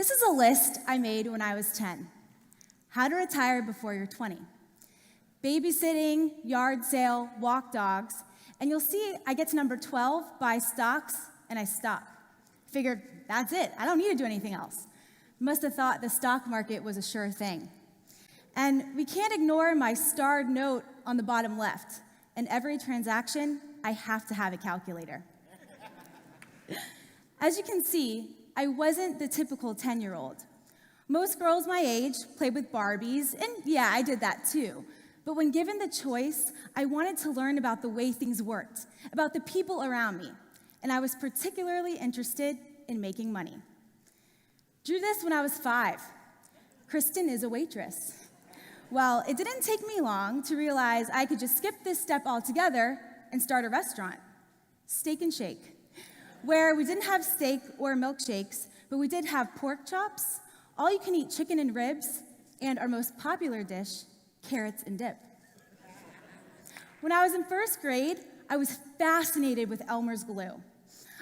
This is a list I made when I was 10. How to retire before you're 20. Babysitting, yard sale, walk dogs, and you'll see I get to number 12, buy stocks, and I stop. Figured, that's it, I don't need to do anything else. Must have thought the stock market was a sure thing. And we can't ignore my starred note on the bottom left. In every transaction, I have to have a calculator. As you can see, I wasn't the typical 10-year-old. Most girls my age played with Barbies, and yeah, I did that too. But when given the choice, I wanted to learn about the way things worked, about the people around me, and I was particularly interested in making money. Drew this when I was 5. Kristen is a waitress. Well, it didn't take me long to realize I could just skip this step altogether and start a restaurant, Steak and Shake, where we didn't have steak or milkshakes, but we did have pork chops, all-you-can-eat chicken and ribs, and our most popular dish, carrots and dip. When I was in first grade, I was fascinated with Elmer's glue.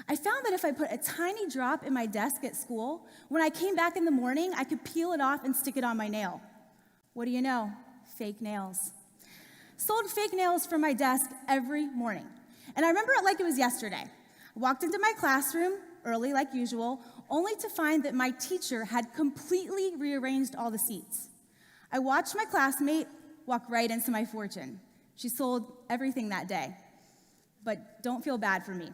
I found that if I put a tiny drop in my desk at school, when I came back in the morning, I could peel it off and stick it on my nail. What do you know? Fake nails. Sold fake nails from my desk every morning. And I remember it like it was yesterday. I walked into my classroom, early like usual, only to find that my teacher had completely rearranged all the seats. I watched my classmate walk right into my fortune. She sold everything that day. But don't feel bad for me.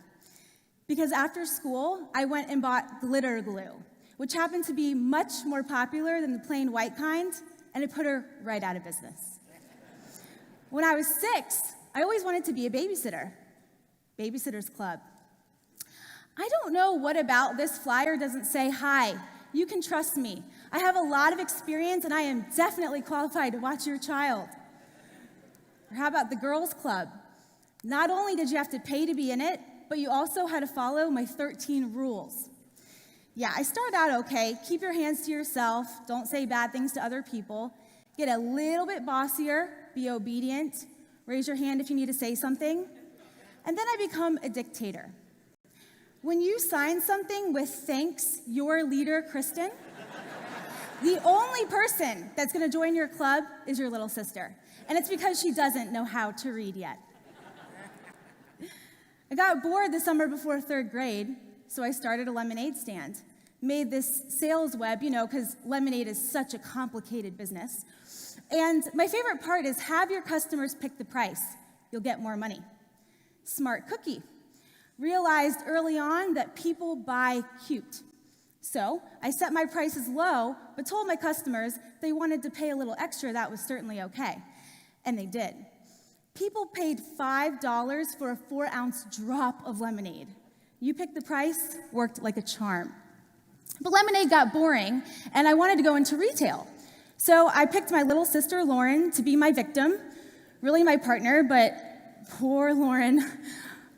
Because after school, I went and bought glitter glue, which happened to be much more popular than the plain white kind, and it put her right out of business. When I was 6, I always wanted to be a babysitter. Babysitter's Club. I don't know what about this flyer doesn't say, "Hi, you can trust me. I have a lot of experience and I am definitely qualified to watch your child." Or how about the Girls Club? Not only did you have to pay to be in it, but you also had to follow my 13 rules. Yeah, I started out okay. Keep your hands to yourself. Don't say bad things to other people. Get a little bit bossier. Be obedient. Raise your hand if you need to say something. And then I become a dictator. When you sign something with "Thanks, your leader, Kristen," the only person that's going to join your club is your little sister. And it's because she doesn't know how to read yet. I got bored the summer before 3rd grade, so I started a lemonade stand. Made this sales web, because lemonade is such a complicated business. And my favorite part is have your customers pick the price. You'll get more money. Smart cookie. Realized early on that people buy cute. So I set my prices low, but told my customers they wanted to pay a little extra, that was certainly okay. And they did. People paid $5 for a 4-ounce drop of lemonade. You picked the price, worked like a charm. But lemonade got boring, and I wanted to go into retail. So I picked my little sister, Lauren, to be my victim, really my partner, but poor Lauren.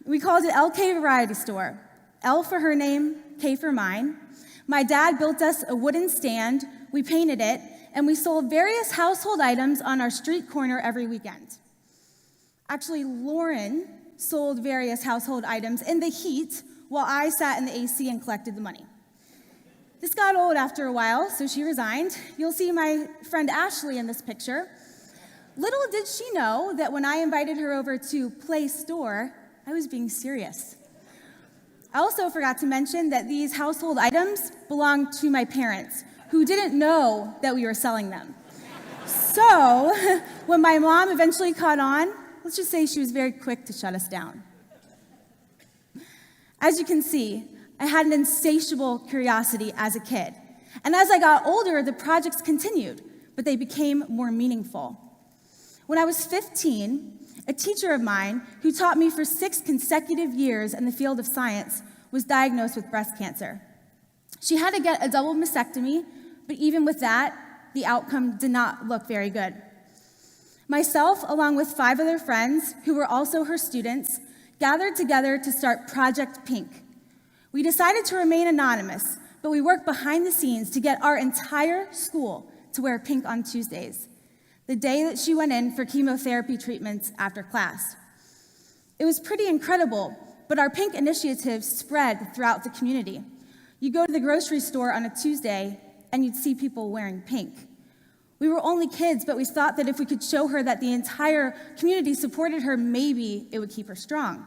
We called it LK Variety Store. L for her name, K for mine. My dad built us a wooden stand, we painted it, and we sold various household items on our street corner every weekend. Actually, Lauren sold various household items in the heat while I sat in the AC and collected the money. This got old after a while, so she resigned. You'll see my friend Ashley in this picture. Little did she know that when I invited her over to play store, I was being serious. I also forgot to mention that these household items belonged to my parents, who didn't know that we were selling them. So, when my mom eventually caught on, let's just say she was very quick to shut us down. As you can see, I had an insatiable curiosity as a kid. And as I got older, the projects continued, but they became more meaningful. When I was 15, a teacher of mine, who taught me for 6 consecutive years in the field of science, was diagnosed with breast cancer. She had to get a double mastectomy, but even with that, the outcome did not look very good. Myself, along with 5 other friends, who were also her students, gathered together to start Project Pink. We decided to remain anonymous, but we worked behind the scenes to get our entire school to wear pink on Tuesdays, the day that she went in for chemotherapy treatments after class. It was pretty incredible, but our pink initiative spread throughout the community. You go to the grocery store on a Tuesday, and you'd see people wearing pink. We were only kids, but we thought that if we could show her that the entire community supported her, maybe it would keep her strong.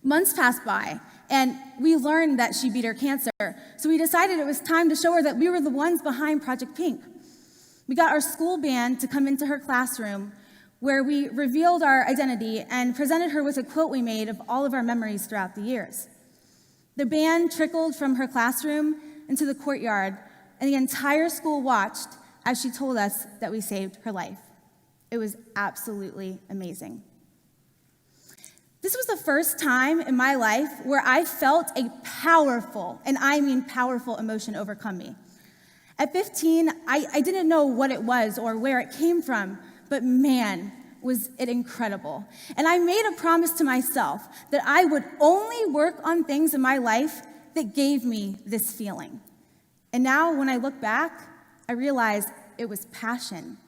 Months passed by, and we learned that she beat her cancer, so we decided it was time to show her that we were the ones behind Project Pink. We got our school band to come into her classroom, where we revealed our identity and presented her with a quote we made of all of our memories throughout the years. The band trickled from her classroom into the courtyard, and the entire school watched as she told us that we saved her life. It was absolutely amazing. This was the first time in my life where I felt a powerful, and I mean powerful, emotion overcome me. At 15, I didn't know what it was or where it came from, but man, was it incredible. And I made a promise to myself that I would only work on things in my life that gave me this feeling. And now when I look back, I realize it was passion.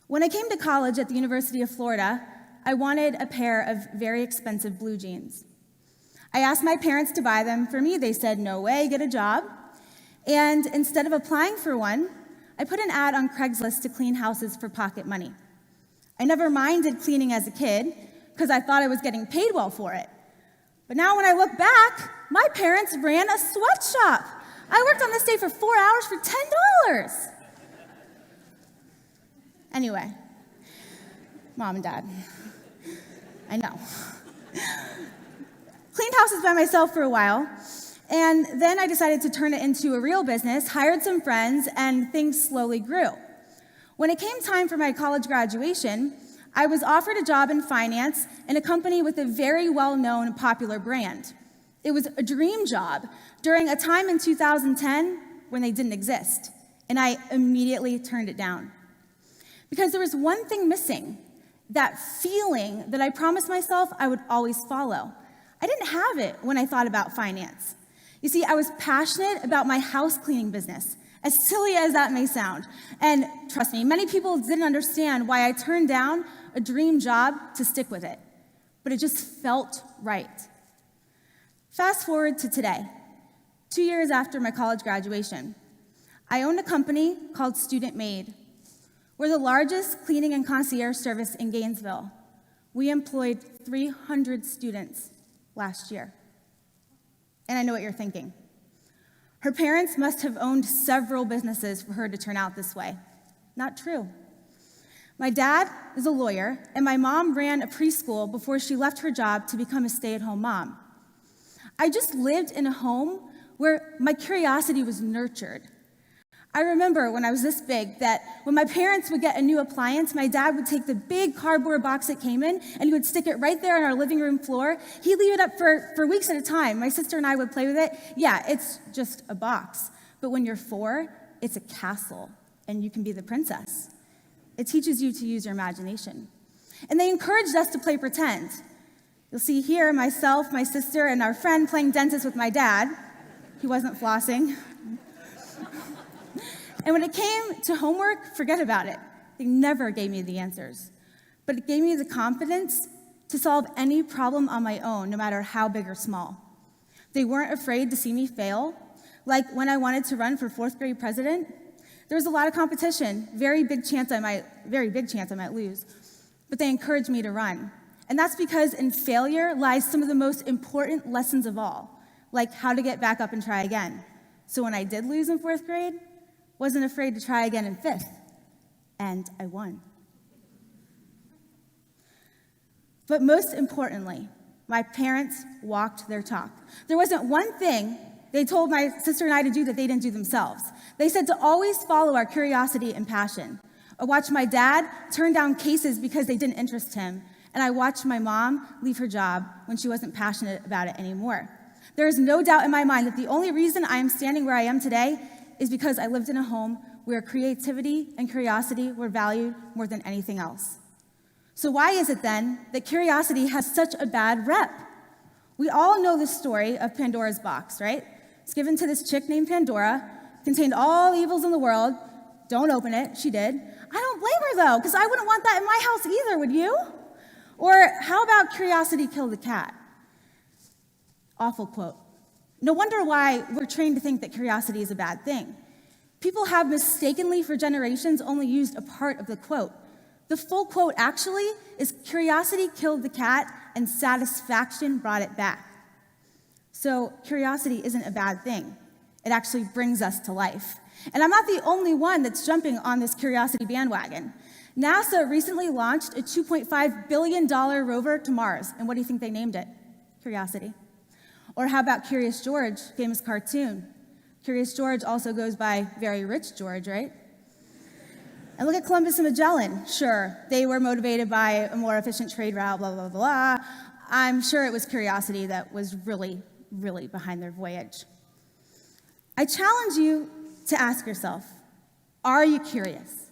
When I came to college at the University of Florida, I wanted a pair of very expensive blue jeans. I asked my parents to buy them for me. They said, no way, get a job. And instead of applying for one, I put an ad on Craigslist to clean houses for pocket money. I never minded cleaning as a kid because I thought I was getting paid well for it. But now when I look back, my parents ran a sweatshop. I worked on this day for 4 hours for $10. Anyway, Mom and Dad, I know. Cleaned houses by myself for a while, and then I decided to turn it into a real business, hired some friends, and things slowly grew. When it came time for my college graduation, I was offered a job in finance in a company with a very well-known popular brand. It was a dream job during a time in 2010 when they didn't exist, and I immediately turned it down. Because there was one thing missing, that feeling that I promised myself I would always follow. I didn't have it when I thought about finance. You see, I was passionate about my house cleaning business, as silly as that may sound. And trust me, many people didn't understand why I turned down a dream job to stick with it. But it just felt right. Fast forward to today, 2 years after my college graduation. I own a company called Student Made. We're the largest cleaning and concierge service in Gainesville. We employed 300 students last year. And I know what you're thinking. Her parents must have owned several businesses for her to turn out this way. Not true. My dad is a lawyer, and my mom ran a preschool before she left her job to become a stay-at-home mom. I just lived in a home where my curiosity was nurtured. I remember when I was this big that when my parents would get a new appliance, my dad would take the big cardboard box it came in and he would stick it right there on our living room floor. He'd leave it up for weeks at a time. My sister and I would play with it. Yeah, it's just a box. But when you're 4, it's a castle and you can be the princess. It teaches you to use your imagination. And they encouraged us to play pretend. You'll see here myself, my sister, and our friend playing dentist with my dad. He wasn't flossing. And when it came to homework, forget about it. They never gave me the answers. But it gave me the confidence to solve any problem on my own, no matter how big or small. They weren't afraid to see me fail. Like when I wanted to run for 4th grade president, there was a lot of competition, very big chance I might lose. But they encouraged me to run. And that's because in failure lies some of the most important lessons of all, like how to get back up and try again. So when I did lose in 4th grade, wasn't afraid to try again in 5th, and I won. But most importantly, my parents walked their talk. There wasn't one thing they told my sister and I to do that they didn't do themselves. They said to always follow our curiosity and passion. I watched my dad turn down cases because they didn't interest him, and I watched my mom leave her job when she wasn't passionate about it anymore. There is no doubt in my mind that the only reason I am standing where I am today is because I lived in a home where creativity and curiosity were valued more than anything else. So why is it then that curiosity has such a bad rep? We all know the story of Pandora's box, right? It's given to this chick named Pandora, contained all evils in the world. Don't open it, she did. I don't blame her though, because I wouldn't want that in my house either, would you? Or how about curiosity killed the cat? Awful quote. No wonder why we're trained to think that curiosity is a bad thing. People have mistakenly for generations only used a part of the quote. The full quote actually is curiosity killed the cat and satisfaction brought it back. So curiosity isn't a bad thing. It actually brings us to life. And I'm not the only one that's jumping on this curiosity bandwagon. NASA recently launched a $2.5 billion rover to Mars. And what do you think they named it? Curiosity. Or how about Curious George, famous cartoon? Curious George also goes by Very Rich George, right? And look at Columbus and Magellan. Sure, they were motivated by a more efficient trade route, blah, blah, blah. I'm sure it was curiosity that was really, really behind their voyage. I challenge you to ask yourself, are you curious?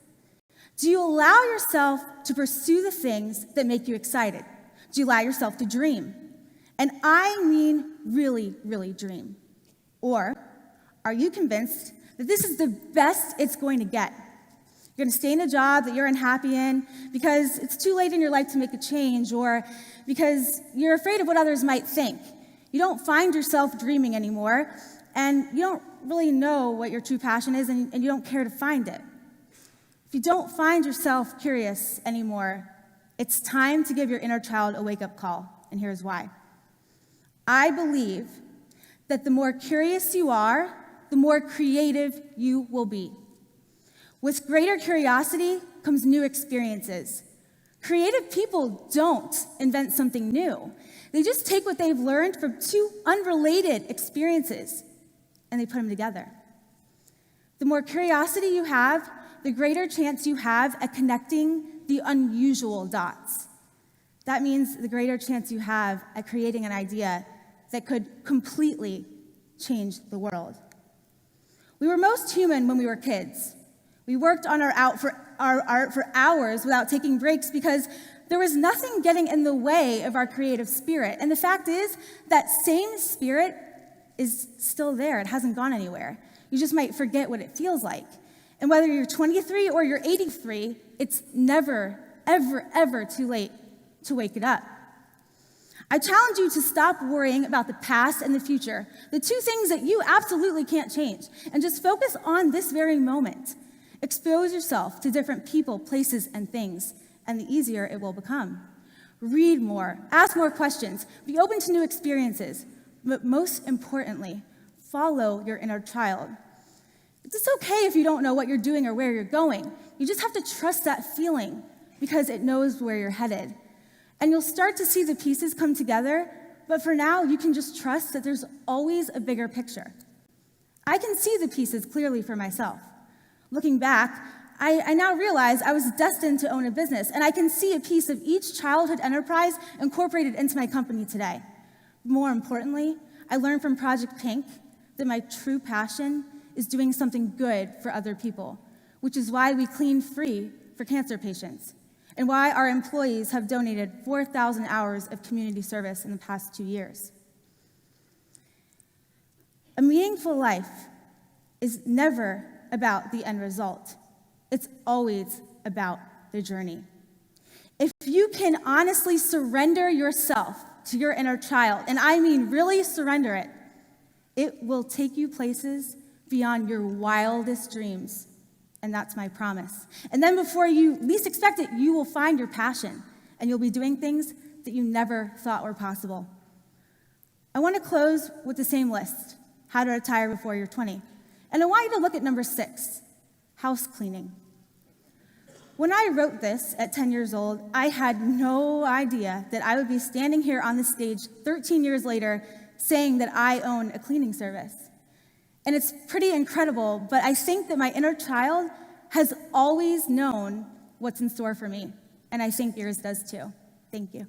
Do you allow yourself to pursue the things that make you excited? Do you allow yourself to dream? And I mean really, really dream. Or are you convinced that this is the best it's going to get? You're going to stay in a job that you're unhappy in because it's too late in your life to make a change, or because you're afraid of what others might think. You don't find yourself dreaming anymore, and you don't really know what your true passion is, and you don't care to find it. If you don't find yourself curious anymore, it's time to give your inner child a wake-up call, and here's why. I believe that the more curious you are, the more creative you will be. With greater curiosity comes new experiences. Creative people don't invent something new. They just take what they've learned from two unrelated experiences and they put them together. The more curiosity you have, the greater chance you have at connecting the unusual dots. That means the greater chance you have at creating an idea that could completely change the world. We were most human when we were kids. We worked on our art for hours without taking breaks because there was nothing getting in the way of our creative spirit. And the fact is, that same spirit is still there. It hasn't gone anywhere. You just might forget what it feels like. And whether you're 23 or you're 83, it's never, ever, ever too late to wake it up. I challenge you to stop worrying about the past and the future, the two things that you absolutely can't change, and just focus on this very moment. Expose yourself to different people, places, and things, and the easier it will become. Read more, ask more questions, be open to new experiences, but most importantly, follow your inner child. It's okay if you don't know what you're doing or where you're going. You just have to trust that feeling because it knows where you're headed. And you'll start to see the pieces come together, but for now, you can just trust that there's always a bigger picture. I can see the pieces clearly for myself. Looking back, I now realize I was destined to own a business, and I can see a piece of each childhood enterprise incorporated into my company today. More importantly, I learned from Project Pink that my true passion is doing something good for other people, which is why we clean free for cancer patients, and why our employees have donated 4,000 hours of community service in the past 2 years. A meaningful life is never about the end result. It's always about the journey. If you can honestly surrender yourself to your inner child, and I mean really surrender it, it will take you places beyond your wildest dreams. And that's my promise. And then before you least expect it, you will find your passion, and you'll be doing things that you never thought were possible. I want to close with the same list, how to retire before you're 20. And I want you to look at number 6, house cleaning. When I wrote this at 10 years old, I had no idea that I would be standing here on the stage 13 years later saying that I own a cleaning service. And it's pretty incredible, but I think that my inner child has always known what's in store for me, and I think yours does too. Thank you.